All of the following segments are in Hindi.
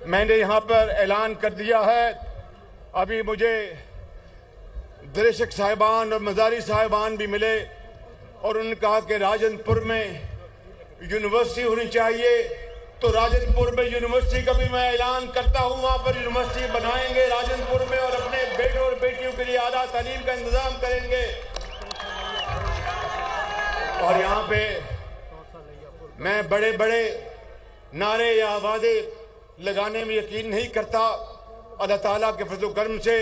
मैंने यहाँ पर ऐलान कर दिया है। अभी मुझे दरेशक साहिबान और मजारी साहिबान भी मिले और उन्होंने कहा कि राजनपुर में यूनिवर्सिटी होनी चाहिए, तो राजनपुर में यूनिवर्सिटी का भी मैं ऐलान करता हूँ। वहाँ पर यूनिवर्सिटी बनाएंगे राजनपुर में और अपने बेटों और बेटियों के लिए आला तालीम का इंतजाम करेंगे। और यहाँ पे मैं बड़े बड़े नारे या वादे लगाने में यकीन नहीं करता। अल्लाह ताला के फज़ल करम से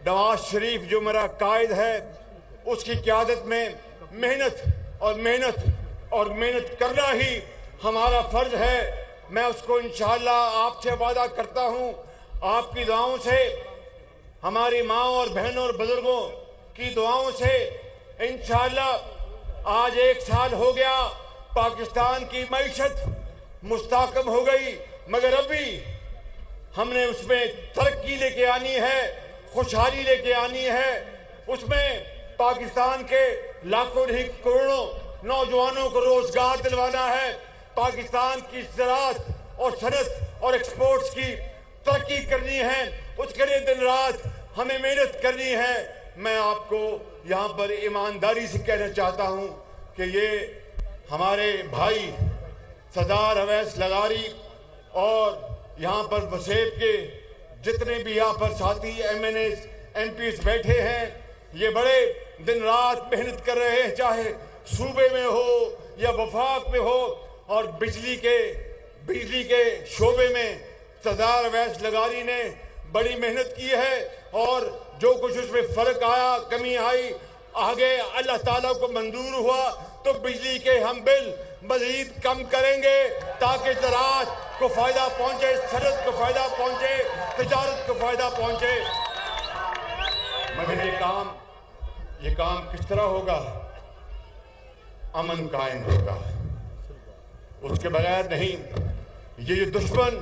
नवाज शरीफ जो मेरा कायद है, उसकी क़यादत में मेहनत और मेहनत करना ही हमारा फर्ज है। मैं उसको इंशाअल्लाह आपसे वादा करता हूँ, आपकी दुआओं से, हमारी माँओं और बहनों और बुजुर्गों की दुआओं से इंशाअल्लाह आज 1 साल हो गया, पाकिस्तान की मईशत मुस्तहकम हो गई, मगर अभी हमने उसमें तरक्की लेके आनी है, खुशहाली लेके आनी है। उसमें पाकिस्तान के लाखों नहीं करोड़ों नौजवानों को रोजगार दिलवाना है। पाकिस्तान की ज़राअत और सनत और एक्सपोर्ट्स की तरक्की करनी है। उसके लिए दिन रात हमें मेहनत करनी है। मैं आपको यहाँ पर ईमानदारी से कहना चाहता हूँ कि ये हमारे भाई सरदार अवैस लगारी और यहाँ पर वसेब के जितने भी यहाँ पर साथी MNAs MPs बैठे हैं, ये बड़े दिन रात मेहनत कर रहे हैं, चाहे सूबे में हो या वफाक में हो। और बिजली के शोबे में सरदार अवैस लगारी ने बड़ी मेहनत की है और जो कुछ उसमें फर्क आया, कमी आई, आगे अल्लाह ताला को मंजूर हुआ तो बिजली के हम बिल मजीद कम करेंगे ताकि ज़राअत को फायदा पहुंचे, सनत को फायदा पहुंचे, तिजारत को फायदा पहुंचे। मगर ये काम किस तरह होगा? अमन कायम होगा, उसके बगैर नहीं। ये जो दुश्मन,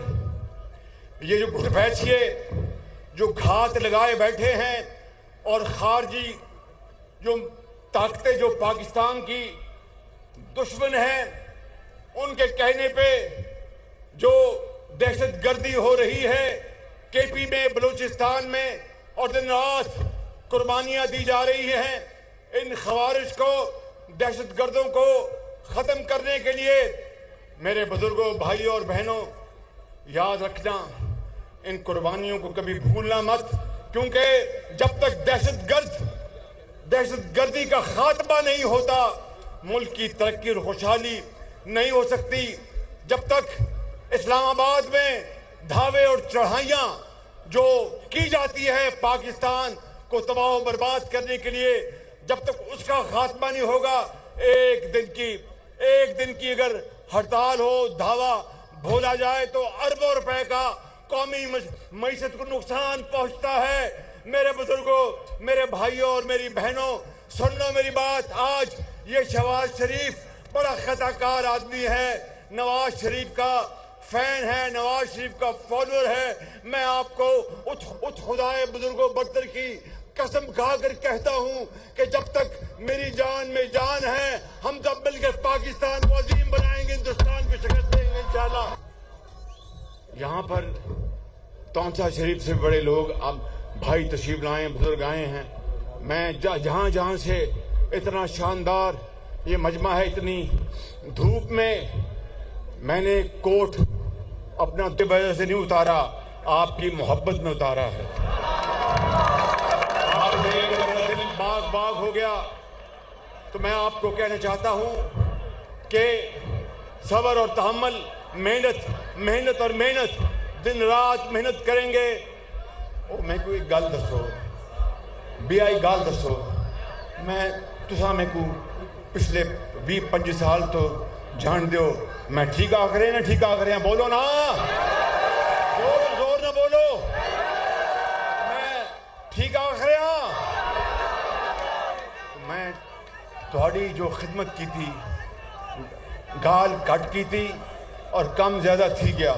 ये जो घुसपैठिए जो घात लगाए बैठे हैं और खारजी जो ताकतें जो पाकिस्तान की दुश्मन हैं, उनके कहने पे जो दहशतगर्दी हो रही है KP में, बलूचिस्तान में, और दिन रात कुर्बानियां दी जा रही हैं। इन खवारिज को, दहशतगर्दों को खत्म करने के लिए मेरे बुजुर्गों, भाइयों और बहनों, याद रखना, इन कुर्बानियों को कभी भूलना मत, क्योंकि जब तक दहशतगर्दी का खात्मा नहीं होता, मुल्क की तरक्की और खुशहाली नहीं हो सकती। जब तक इस्लामाबाद में धावे और चढ़ाइयाँ जो की जाती है पाकिस्तान को तबाह बर्बाद करने के लिए, जब तक उसका खात्मा नहीं होगा, एक दिन की अगर हड़ताल हो, धावा भोला जाए तो अरबों रुपए का कौमी मईशत को नुकसान पहुंचता है। मेरे बुजुर्गों, मेरे भाइयों और मेरी बहनों, सुन लो मेरी बात। आज ये शहबाज शरीफ बड़ा खताकार आदमी है, नवाज शरीफ का फैन है, नवाज शरीफ का फॉलोअर है। मैं आपको उस खुदाए बुजुर्गों बरतर की कसम खाकर कहता हूं कि जब तक मेरी जान में जान है, हम सब मिलकर पाकिस्तान को अजीम बनाएंगे, हिंदुस्तान को शिकस्त देंगे इंशाल्लाह। यहाँ पर तौंसा शरीफ से बड़े लोग अब भाई तशरीफ लाए, बुजुर्ग आए हैं। मैं जहां से इतना शानदार ये मजमा है, इतनी धूप में मैंने कोट अपना वजह से नहीं उतारा, आपकी मोहब्बत में उतारा है। आप दिल बाग हो गया तो मैं आपको कहना चाहता हूं कि सब्र और तहम्मुल, मेहनत, दिन रात मेहनत करेंगे। और मैं कोई गल दसो, BI गल दसो, मैं तुसा मैं को पिछले 20-25 साल तो जान दो, मैं ठीक आख रहे हैं, ठीक आख रहे हैं, बोलो ना, जोर ना बोलो, मैं ठीक आख रहे हैं। मैं थोड़ी जो खिदमत की थी, गाल कट की थी और कम ज्यादा थी गया,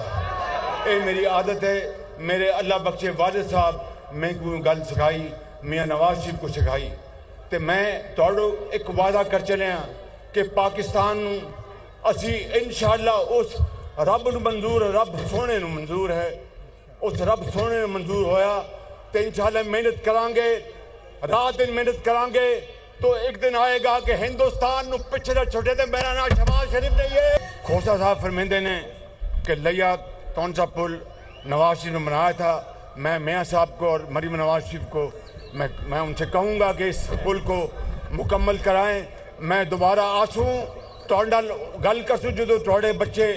ये मेरी आदत है। मेरे अल्लाह बख्शे वालिद साहब मैं को गल सिखाई, मियाँ नवाज शरीफ को सिखाई, तो मैं थोड़ो एक वादा कर चले कि पाकिस्तान असी इंशाअल्लाह उस रब नूं मंजूर, रब सोने नूं मंजूर है उस रब सोने ने मंजूर होया तो इंशाल्लाह मेहनत करांगे, रात दिन मेहनत करांगे तो एक दिन आएगा कि हिंदुस्तान नू पिछे ना छुटे। तो मेरा नाम शहबाज शरीफ नहीं है। खोसा साहब फरमाते ने कि लिया कौन सा पुल नवाज शरीफ ने बनाया था। मैं मियाँ साहब को और मरीम नवाज शरीफ को मैं उनसे कहूँगा कि इस पुल को मुकम्मल कराएं। मैं दोबारा आसूँ तुहाडे नाल गल करसूँ जो तुहाडे बच्चे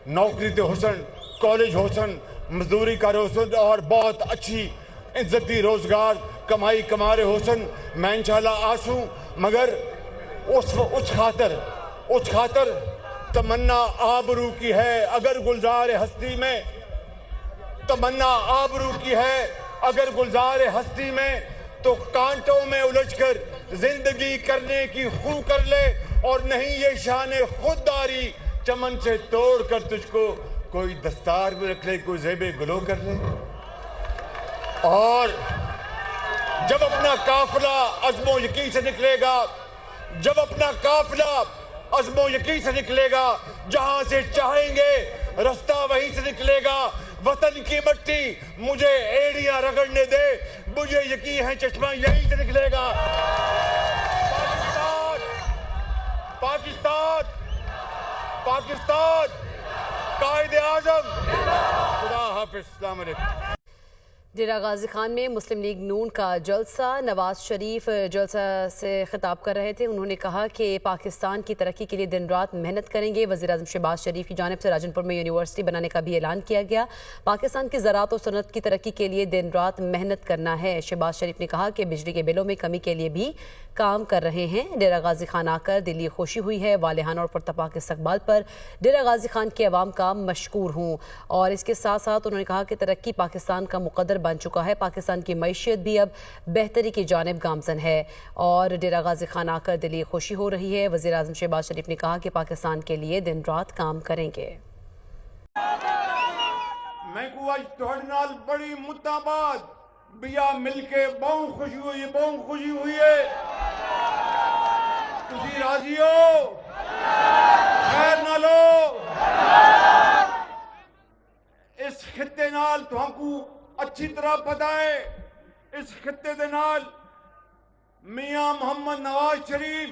नौकरी ते होसन, कॉलेज होसन, मजदूरी कर होसन और बहुत अच्छी इज्जती रोजगार कमाई कमा रहे होसन। मैं इंशाल्लाह आसूँ मगर उस खातर तमन्ना आबरू की है अगर गुलजार हस्ती में, तमन्ना आबरू की है अगर गुलजार हस्ती में, तो कांटों में उलझकर जिंदगी करने की खू कर ले, और नहीं ये शान खुददारी चमन से तोड़ कर तुझको कोई दस्तार में रख ले, कोई ज़ेबे गुलो कर ले। और जब अपना काफिला अज़्मो यकीन से निकलेगा, जब अपना काफिला अज़्मो यकीन से निकलेगा, जहां से चाहेंगे रास्ता वहीं से निकलेगा। वतन की मिट्टी मुझे एड़ियां रगड़ने दे, मुझे यकीन है चश्मा यहीं से निकलेगा। पाकिस्तान पाकिस्तान पाकिस्तान कायदे आज़म। खुदा हाफिज़। अस्सलाम वालेकुम। डेरा गाजी खान में मुस्लिम लीग नून का जलसा, नवाज शरीफ जलसा से खिताब कर रहे थे। उन्होंने कहा कि पाकिस्तान की तरक्की के लिए दिन रात मेहनत करेंगे। वज़ीर आज़म शहबाज शरीफ की जानिब से राजनपुर में यूनिवर्सिटी बनाने का भी ऐलान किया गया। पाकिस्तान की ज़राअत और सनअत की तरक्की के लिए दिन रात मेहनत करना है। शहबाज शरीफ ने कहा कि बिजली के बिलों में कमी के लिए भी काम कर रहे हैं। डेरा गाजी खान आकर दिली खुशी हुई है। वालिहाना और पुरतपाक इस्तकबाल पर डेरा गाजी खान के अवाम का मशकूर हूँ। और इसके साथ साथ उन्होंने कहा कि तरक्की पाकिस्तान का मुकद्दर बन चुका है। पाकिस्तान की मईशत भी अब बेहतरी की जानिब गामजन है और डेरा गाजी खान आकर दिली खुशी हो रही है। वज़ीर आज़म शहबाज शरीफ ने कहा कि पाकिस्तान के लिए दिन रात काम करेंगे। मैं को आज तुहाडे नाल बड़ी मुद्दा बाद बिया मिलके बहुत खुशी हुई है। तुसी राजी हो? खैर ना लो। इस खित्ते नाल तुहानू अच्छी तरह पता है, इस खित्ते दे नाल मियां मोहम्मद नवाज शरीफ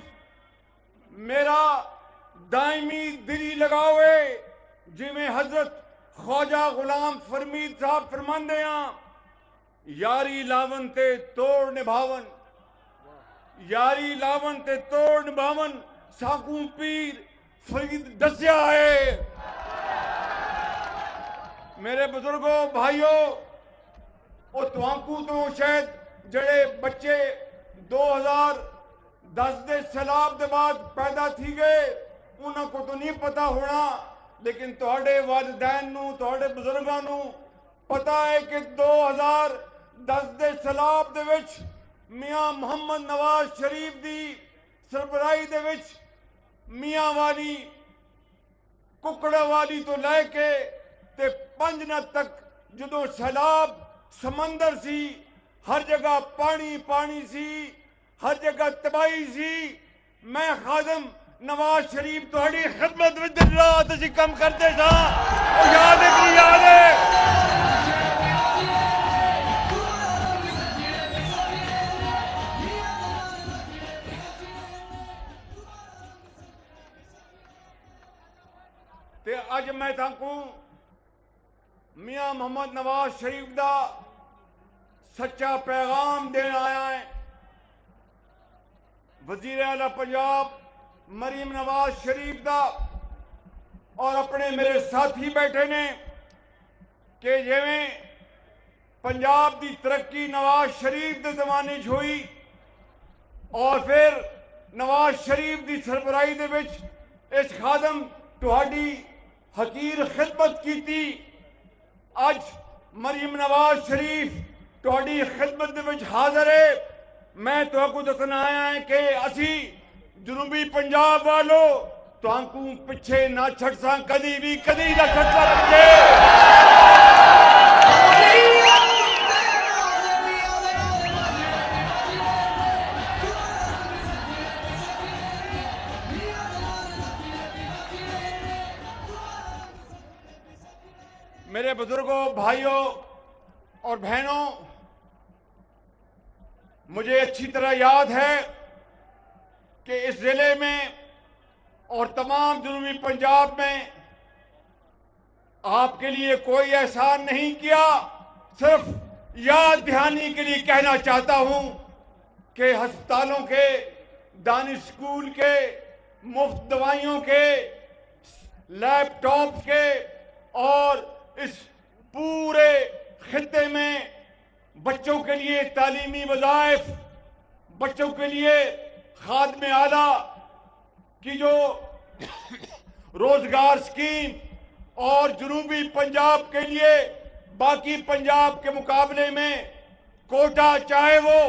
मेरा दायमी दिली लगाव है। जिमें हजरत ख्वाजा गुलाम फरमीद साहब फरमांदे हैं, यारी लावन ते तोड़ निभावन, यारी लावन ते तोड़ निभावन साकू पीर फरीद दसिया है। मेरे बुजुर्गों भाइयों, और तुहानू तो शायद जड़े बच्चे 2010 के सैलाब के बाद पैदा थी गए उन्होंने को तो नहीं पता होना, लेकिन तुहाडे वालिदैन नू तुहाडे बुजुर्गां नू पता है कि 2010 के सैलाब दे विच मियां मोहम्मद नवाज शरीफ दी सरबराही दे विच मियां वाली कुकड़ा वाली तो लैके ते पंजना तक जो सैलाब समंदर सी, हर जगह पानी सी, हर जगह तबाही सी। मैं खादम नवाज शरीफ तुहाडी खिदमत विच दिन रात असीं काम करते सा। याद है ते अज मैं ताकू मियां मोहम्मद नवाज शरीफ दा सच्चा पैगाम देने आया है। वजीर आला पंजाब मरीम नवाज शरीफ दा और अपने मेरे साथी बैठे ने कि जिवें पंजाब की तरक्की नवाज शरीफ के जमाने च हुई और फिर नवाज शरीफ की सरबराही दे विच इस खादम तुहाडी हकीर खिदमत की। अज मरीम नवाज शरीफ तुहाडी खिदमत दे विच हाजिर है। मैं तुहानू दसना आया है कि असी जनूबी पंजाब वालों तुहानू पिछे ना छड़सा, कदी भी कदी ना छड़सा पिछे। मेरे बुजुर्गों भाइयों, और बहनों, मुझे अच्छी तरह याद है कि इस जिले में और तमाम जनूबी पंजाब में आपके लिए कोई एहसान नहीं किया। सिर्फ याद दहानी के लिए कहना चाहता हूं कि अस्पतालों के, दानिश स्कूल के, मुफ्त दवाइयों के, लैपटॉप के और इस पूरे खित्ते में बच्चों के लिए तालीमी वज़ाइफ, बच्चों के लिए खादमे आला की जो रोजगार स्कीम और जनूबी पंजाब के लिए बाकी पंजाब के मुकाबले में कोटा, चाहे वो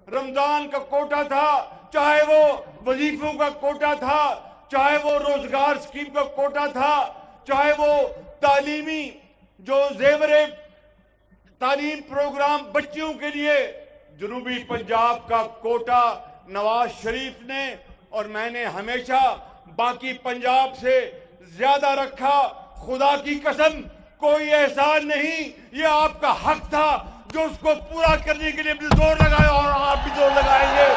रमजान का कोटा था, चाहे वो वजीफों का कोटा था, चाहे वो रोजगार स्कीम का कोटा था, चाहे वो तालीमी जो जेवरे तालीम प्रोग्राम बच्चियों के लिए जनूबी पंजाब का कोटा नवाज शरीफ ने और मैंने हमेशा बाकी पंजाब से ज्यादा रखा। खुदा की कसम, कोई एहसान नहीं, ये आपका हक था जो उसको पूरा करने के लिए भी जोर लगाया और आप भी जोर लगाएंगे।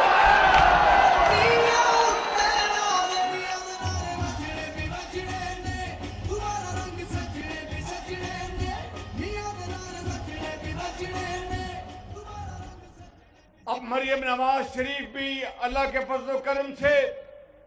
अब मरियम नवाज शरीफ भी अल्लाह के फजल करम से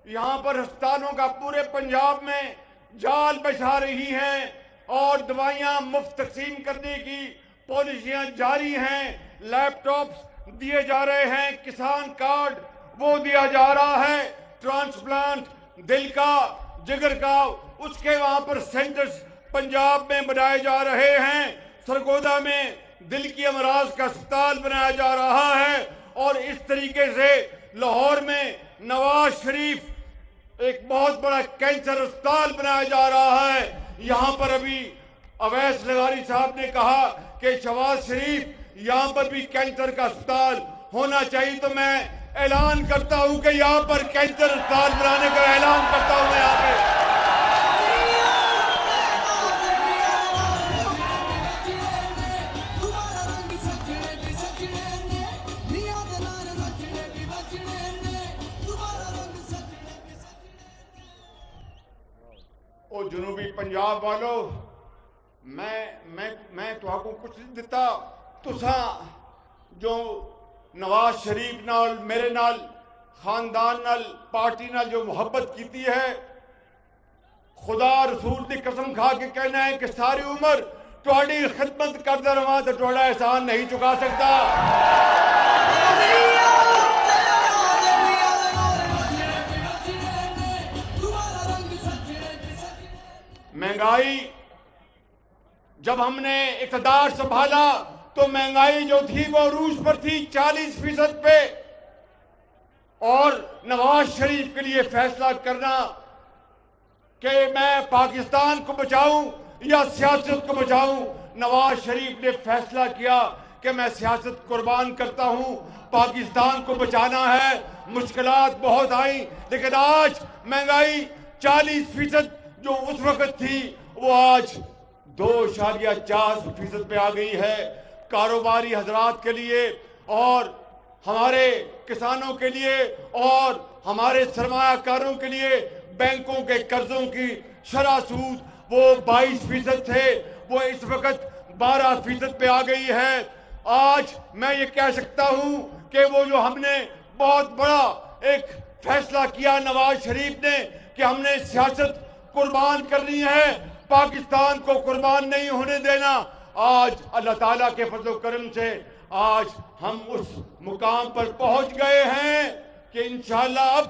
यहाँ पर अस्पतालों का पूरे पंजाब में जाल बिछा रही हैं और दवाइयाँ मुफ्त तकसीम करने की पॉलिसियाँ जारी हैं। लैपटॉप्स दिए जा रहे हैं, किसान कार्ड वो दिया जा रहा है, ट्रांसप्लांट दिल का, जिगर का, उसके वहाँ पर सेंटर्स पंजाब में बनाए जा रहे हैं। सरगोदा में दिल की अमराज का अस्पताल बनाया जा रहा है और इस तरीके से लाहौर में नवाज शरीफ एक बहुत बड़ा कैंसर अस्पताल बनाया जा रहा है। यहाँ पर अभी अवैस लगारी साहब ने कहा कि शहबाज शरीफ यहाँ पर भी कैंसर का अस्पताल होना चाहिए, तो मैं ऐलान करता हूँ कि यहाँ पर कैंसर अस्पताल बनाने का ऐलान करता हूँ मैं यहाँ पे। ओ जनूबी पंजाब वालों, मैं तो आपको कुछ नहीं दिता, तुसा जो नवाज शरीफ नाल, मेरे नाल, खानदान नाल, पार्टी नाल जो मोहब्बत की है, खुदा रसूल की कसम खा के कहना है कि सारी उम्र तुहाडी खिदमत करता रहा तो तुहाडा एहसान नहीं चुका सकता। महंगाई, जब हमने इक़्तिदार संभाला तो महंगाई जो थी वो अरूज पर थी 40% पे, और नवाज शरीफ के लिए फैसला करना कि मैं पाकिस्तान को बचाऊं या सियासत को बचाऊं, नवाज शरीफ ने फैसला किया कि मैं सियासत कुर्बान करता हूं, पाकिस्तान को बचाना है। मुश्किलात बहुत आई, लेकिन आज महंगाई 40% जो उस वक्त थी वो आज 2.4% पे आ गई है। कारोबारी हजरात के लिए और हमारे किसानों के लिए और हमारे सरमायाकारों के लिए बैंकों के कर्जों की शरह सूद वो 22% थे, वो इस वक्त 12% पे आ गई है। आज मैं ये कह सकता हूं कि वो जो हमने बहुत बड़ा एक फैसला किया नवाज शरीफ ने कि हमने सियासत कुर्बान करनी है, पाकिस्तान को कुर्बान नहीं होने देना, आज अल्लाह ताला के फजल करम से आज हम उस मुकाम पर पहुंच गए हैं कि इंशाअल्लाह अब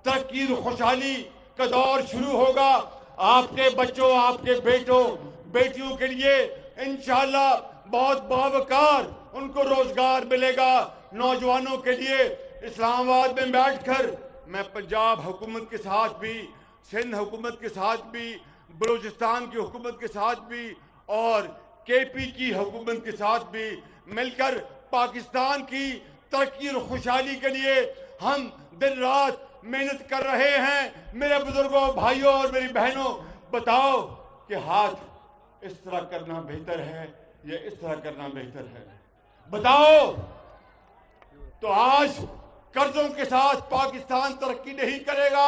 तरक्की और खुशहाली का दौर शुरू होगा। आपके बच्चों, आपके बेटों बेटियों के लिए इंशाअल्लाह बहुत बावकार उनको रोजगार मिलेगा। नौजवानों के लिए इस्लामाबाद में बैठकर मैं पंजाब हुकूमत के साथ भी, सिंध हुकूमत के साथ भी, बलूचिस्तान की हुकूमत के साथ भी और केपी की हुकूमत के साथ भी मिलकर पाकिस्तान की तरक्की और खुशहाली के लिए हम दिन रात मेहनत कर रहे हैं। मेरे बुजुर्गों, भाइयों और मेरी बहनों, बताओ कि हाथ इस तरह करना बेहतर है ये इस तरह करना बेहतर है। बताओ, तो आज कर्जों के साथ पाकिस्तान तरक्की नहीं करेगा।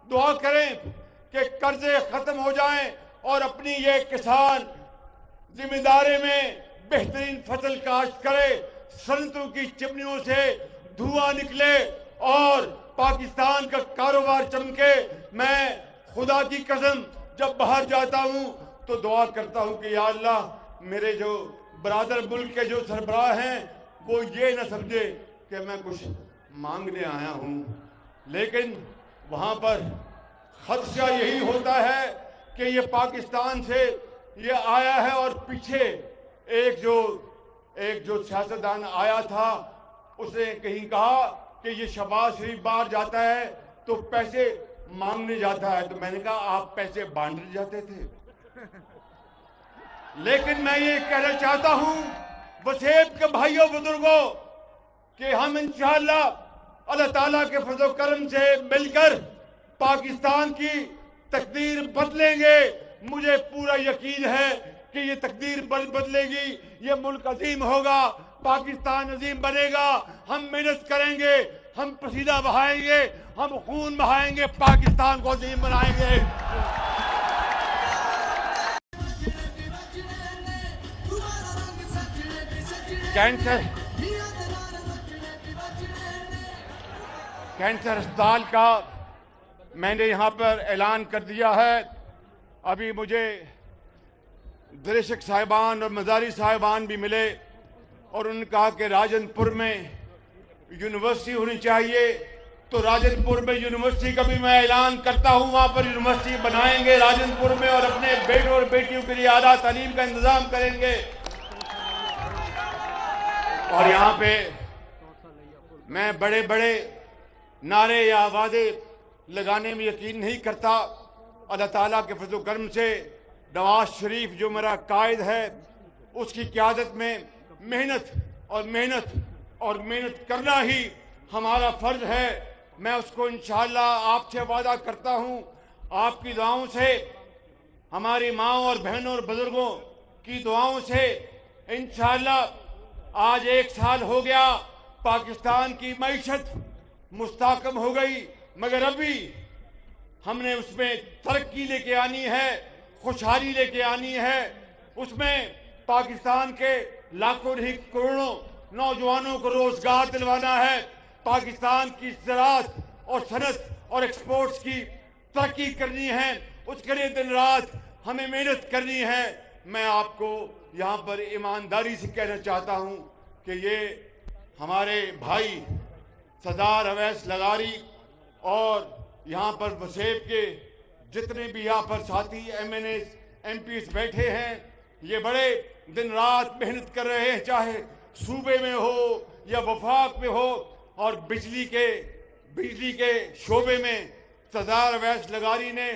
दुआ करें कि कर्जे खत्म हो जाएं और अपनी ये किसान जिम्मेदारी में बेहतरीन फसल काश्त करे, सनतों की चिमनियों से धुआं निकले और पाकिस्तान का कारोबार चमके। मैं खुदा की कसम जब बाहर जाता हूं तो दुआ करता हूं कि या अल्लाह, मेरे जो बरादर मुल्क के जो सरबराह हैं वो ये न समझे कि मैं कुछ मांगने आया हूं, लेकिन वहां पर खदशा यही होता है कि ये पाकिस्तान से ये आया है और पीछे एक जो सियासतदान आया था उसने कहीं कहा कि ये शहबाज शरीफ बाहर जाता है तो पैसे मांगने जाता है। तो मैंने कहा आप पैसे बांटने जाते थे। लेकिन मैं ये कहना चाहता हूं वसेब के भाइयों बुजुर्गों कि हम इंशाअल्लाह अल्लाह ताला के फजल करम से मिलकर पाकिस्तान की तकदीर बदलेंगे। मुझे पूरा यकीन है कि ये तकदीर बदलेगी, ये मुल्क अजीम होगा, पाकिस्तान अजीम बनेगा। हम मेहनत करेंगे, हम पसीना बहाएंगे, हम खून बहाएंगे, पाकिस्तान को अजीम बनाएंगे। कैंसर अस्पताल का मैंने यहाँ पर ऐलान कर दिया है। अभी मुझे दरेशक साहिबान और मजारी साहिबान भी मिले और उन्होंने कहा कि राजनपुर में यूनिवर्सिटी होनी चाहिए, तो राजनपुर में यूनिवर्सिटी का भी मैं ऐलान करता हूँ। वहाँ पर यूनिवर्सिटी बनाएंगे राजनपुर में और अपने बेटों और बेटियों के लिए आला तालीम का इंतजाम करेंगे। और यहाँ पे मैं बड़े बड़े नारे या वादे लगाने में यकीन नहीं करता। अल्लाह ताला के फजल करम से नवाज शरीफ जो मेरा कायद है उसकी क़यादत में मेहनत और मेहनत करना ही हमारा फर्ज है। मैं उसको इंशाअल्लाह आपसे वादा करता हूँ, आपकी दुआओं से, हमारी माँओं और बहनों और बुजुर्गों की दुआओं से इंशाअल्लाह आज 1 साल हो गया, पाकिस्तान की मईशत मुस्तहकम हो गई, मगर अभी हमने उसमें तरक्की लेके आनी है, खुशहाली लेके आनी है। उसमें पाकिस्तान के लाखों नहीं करोड़ों नौजवानों को रोजगार दिलवाना है। पाकिस्तान की ज़राअत और सनत और एक्सपोर्ट्स की तरक्की करनी है। उसके लिए दिन रात हमें मेहनत करनी है। मैं आपको यहाँ पर ईमानदारी से कहना चाहता हूँ कि ये हमारे भाई सरदार अवैस लगारी और यहाँ पर वसेब के जितने भी यहाँ पर साथी MNAs MPs बैठे हैं, ये बड़े दिन रात मेहनत कर रहे हैं, चाहे सूबे में हो या वफाक में हो। और बिजली के शोबे में सरदार अवैस लगारी ने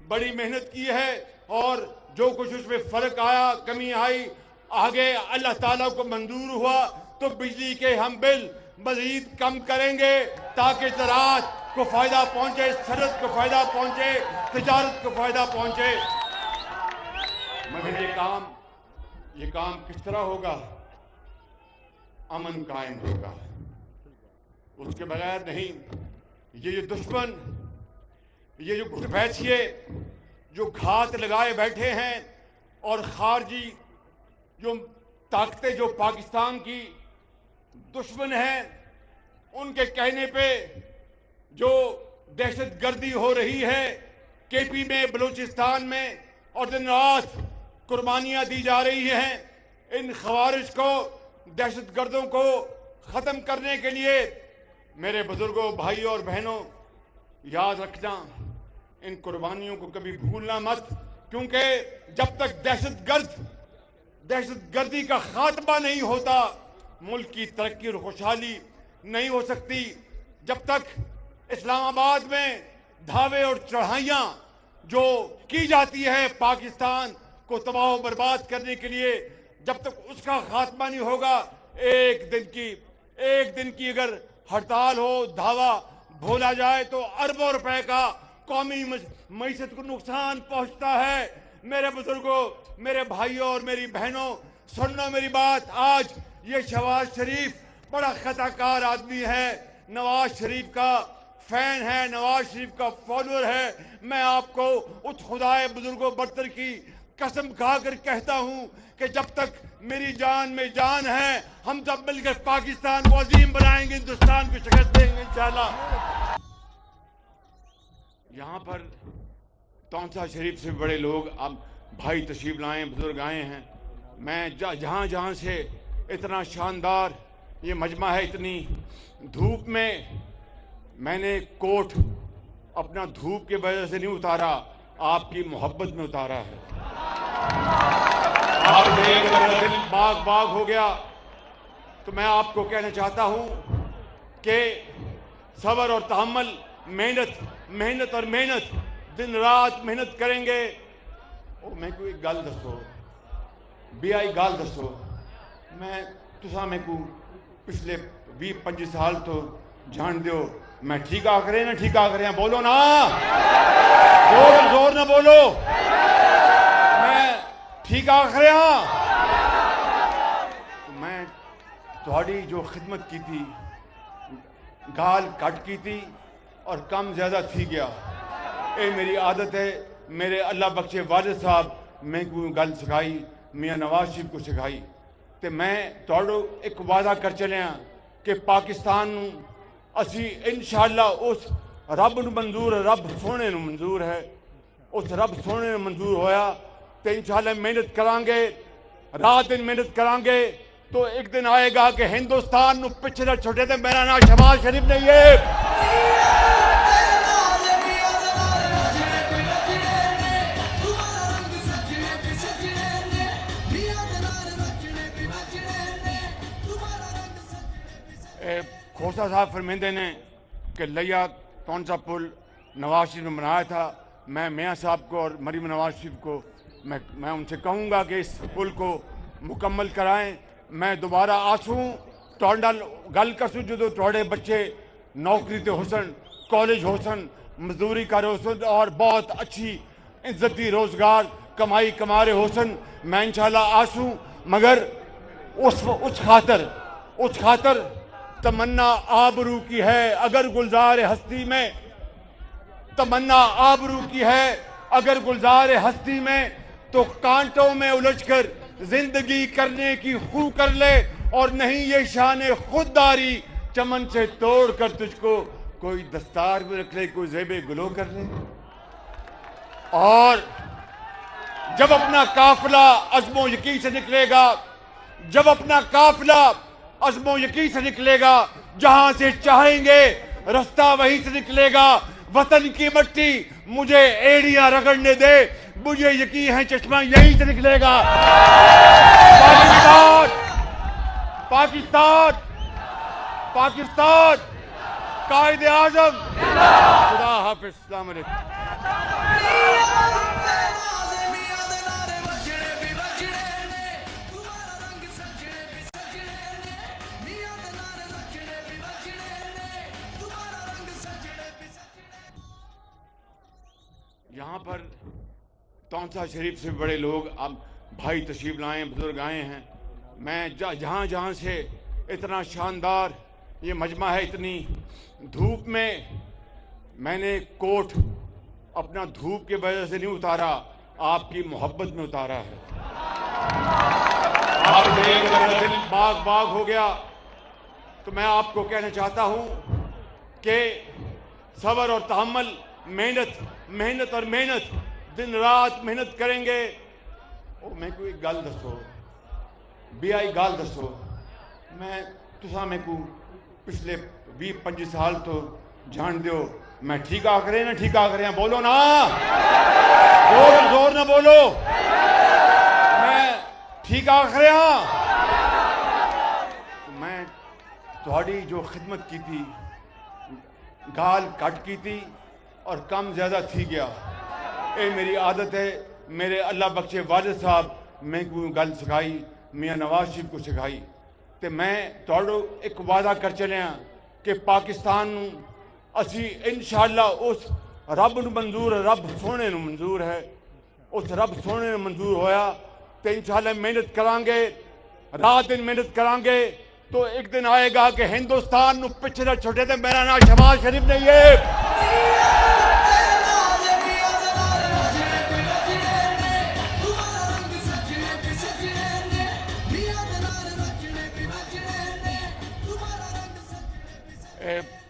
बड़ी मेहनत की है और जो कुछ उसमें फर्क आया, कमी आई, आगे अल्लाह ताला को मंजूर हुआ तो बिजली के हम बिल मजीद कम करेंगे ताकि ज़राअत को फायदा पहुंचे, सनत को फायदा पहुंचे, तिजारत को फायदा पहुंचे। मगर ये काम किस तरह होगा? अमन कायम होगा, उसके बगैर नहीं। ये जो दुश्मन, ये जो घुटपैठिए जो घात लगाए बैठे हैं और खारजी जो ताकतें जो पाकिस्तान की दुश्मन हैं, उनके कहने पे जो दहशतगर्दी हो रही है KP में, बलूचिस्तान में, और दिन रात कुर्बानियां दी जा रही हैं। इन खवारिज को, दहशतगर्दों को ख़त्म करने के लिए मेरे बुजुर्गों, भाइयों और बहनों, याद रखना, इन कुर्बानियों को कभी भूलना मत, क्योंकि जब तक दहशतगर्दी का खात्मा नहीं होता, मुल्क की तरक्की और खुशहाली नहीं हो सकती। जब तक इस्लामाबाद में धावे और चढ़ाइयाँ जो की जाती है पाकिस्तान को तबाह बर्बाद करने के लिए, जब तक उसका खात्मा नहीं होगा, एक दिन की अगर हड़ताल हो, धावा भोला जाए तो अरबों रुपए का कौमी मईशत को नुकसान पहुंचता है। मेरे बुजुर्गों, मेरे भाइयों और मेरी बहनों, सुनना मेरी बात। आज ये शहबाज शरीफ बड़ा खताकार आदमी है, नवाज शरीफ का फैन है, नवाज शरीफ का फॉलोअर है। मैं आपको उस खुदाए बुजुर्गों बरतर की कसम खाकर कहता हूं कि जब तक मेरी जान में जान है, हम सब मिलकर पाकिस्तान को अजीम बनाएंगे, हिंदुस्तान को शिकस्त देंगे इंशाल्लाह। यहाँ पर तौंसा शरीफ से बड़े लोग अब भाई तशरीफ लाए, बुजुर्ग आए हैं। मैं जहाँ जहाँ से इतना शानदार ये मजमा है, इतनी धूप में मैंने कोट अपना धूप के वजह से नहीं उतारा, आपकी मोहब्बत में उतारा है। आप देख मेरा दिल बाग बाग हो गया। तो मैं आपको कहना चाहता हूं कि सब्र और तहम्मुल, मेहनत और मेहनत, दिन रात मेहनत करेंगे। ओ मैं कोई गल दसो BI गल दसो, मैं तुसा मैं को पिछले 20-25 साल तो जान दो, मैं ठीक आख रहे ना, ठीक आख रहे हैं, बोलो ना, जोर ना बोलो, मैं ठीक आख रहे हैं। मैं थोड़ी जो खिदमत की थी, गाल कट की थी और कम ज्यादा थी गया। ये मेरी आदत है। मेरे अल्लाह बख्शे वालिद साहब मैं कोई गल सिखाई, मियाँ नवाज शरीफ को सिखाई। तो मैं थोड़ो एक वादा कर चले कि पाकिस्तान असी इंशाअल्लाह उस रब नूं मंजूर, रब सोने नूं मंजूर है, उस रब सोने नूं मंजूर होया तो इंशाअल्लाह मेहनत करांगे, रात दिन मेहनत करांगे। तो एक दिन आएगा कि हिंदुस्तान नूं पिछे ना छुटे। तो मेरा नाम शहबाज शरीफ नहीं है। खोसा साहब फरमाते ने कि लिया कौन सा पुल नवाज शरीफ ने बनाया था। मैं मियाँ साहब को और मरीम नवाज शरीफ को मैं उनसे कहूँगा कि इस पुल को मुकम्मल कराएं। मैं दोबारा आसूँ तुहाडे नाल गल करसूँ जो थोड़े बच्चे नौकरी ते हुसन, कॉलेज हुसन, मजदूरी कर हुसन और बहुत अच्छी इज्जती रोजगार कमाई कमा रहे हुसन। मैं इंशाल्लाह आसूँ, मगर उस खातर तमन्ना आबरू की है अगर गुलजार हस्ती में, तमन्ना आबरू की है अगर गुलजार हस्ती में, तो कांटों में उलझकर जिंदगी करने की खू कर ले, और नहीं ये शान खुददारी चमन से तोड़ कर तुझको कोई दस्तार में रख ले, कोई ज़ेबे गुलो कर ले। और जब अपना काफिला अज़्मो यकीन से निकलेगा, जब अपना काफिला अज़्मो यकीन से निकलेगा, जहां से चाहेंगे रास्ता वहीं से निकलेगा। वतन की मट्टी मुझे एड़ियां रगड़ने दे, मुझे यकीन है चश्मा यहीं से निकलेगा। पाकिस्तान पाकिस्तान पाकिस्तान कायदे आज़म। खुदा हाफिज़। अस्सलाम वालेकुम। यहाँ पर तौंसा शरीफ से बड़े लोग अब भाई तशरीफ लाए, बुजुर्ग आए हैं। मैं जहाँ जहाँ से इतना शानदार ये मजमा है, इतनी धूप में मैंने कोट अपना धूप के वजह से नहीं उतारा, आपकी मोहब्बत में उतारा है। आप देख मेरा दिल बाग बाग हो गया। तो मैं आपको कहना चाहता हूँ कि सब्र और तहम्मुल, मेहनत और मेहनत, दिन रात मेहनत करेंगे। ओ मैं कोई गल दसो BI गल दसो, मैं तुसा मैं को पिछले 20-25 साल तो जान दो, मैं ठीक आख रहे ना, ठीक आख रहे हैं, बोलो ना, जोर ना बोलो, मैं ठीक आख रहे हैं। मैं थोड़ी जो खिदमत की थी, गाल कट की थी और कम ज्यादा थी गया। ये मेरी आदत है। मेरे अल्लाह बख्शे वालिद साहब मैं कोई गल सिखाई, मियाँ नवाज शरीफ को सिखाई। तो मैं थोड़ो एक वादा कर चले कि पाकिस्तान असी इंशाअल्लाह उस रब नूं मंजूर, रब सोने नूं मंजूर है, उस रब सोने ने मंजूर होया तो इंशाल्लाह मेहनत करांगे, रात दिन मेहनत करांगे तो एक दिन आएगा कि हिंदुस्तान नू पिछे ना छोड़े। तो मेरा नाम शहबाज शरीफ नहीं है।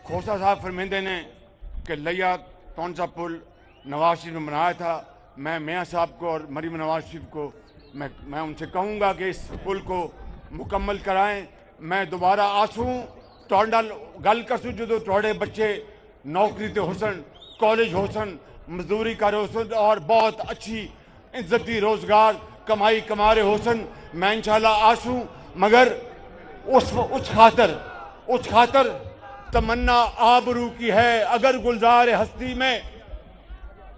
खोसा साहब फरमाते ने कि लिया कौन सा पुल नवाज शरीफ ने बनाया था। मैं मियाँ साहब को और मरीम नवाज शरीफ को मैं उनसे कहूँगा कि इस पुल को मुकम्मल कराएं। मैं दोबारा आसूँ तुहाडे नाल गल करसूँ जो तुहाडे बच्चे नौकरी ते होसन, कॉलेज होसन, मजदूरी कर होसन और बहुत अच्छी इज्जती रोजगार कमाई कमा रहे होसन। मैं इंशाल्लाह आसूँ, मगर उस खातर तमन्ना आबरू की है अगर गुलजार हस्ती में,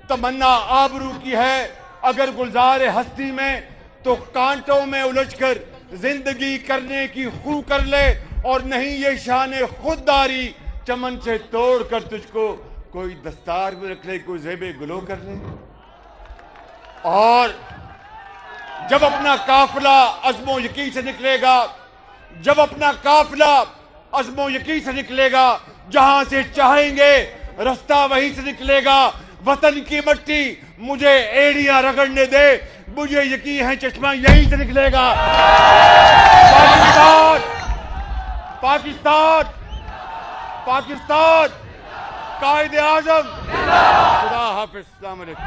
तमन्ना आबरू की है अगर गुलजार हस्ती में, तो कांटों में उलझकर जिंदगी करने की खू कर ले, और नहीं ये शान खुददारी चमन से तोड़ कर तुझको कोई दस्तार में रख ले, कोई ज़ेबे गुलो कर ले। और जब अपना काफिला अज़्मो यकीन से निकलेगा, जब अपना काफिला अज़्मो यकीन से निकलेगा, जहां से चाहेंगे रास्ता वहीं से निकलेगा। वतन की मिट्टी मुझे एड़ियां रगड़ने दे, मुझे यकीन है चश्मा यहीं से निकलेगा। पाकिस्तान पाकिस्तान पाकिस्तान कायदे आज़म। खुदा हाफिज़। अस्सलाम वालेकुम।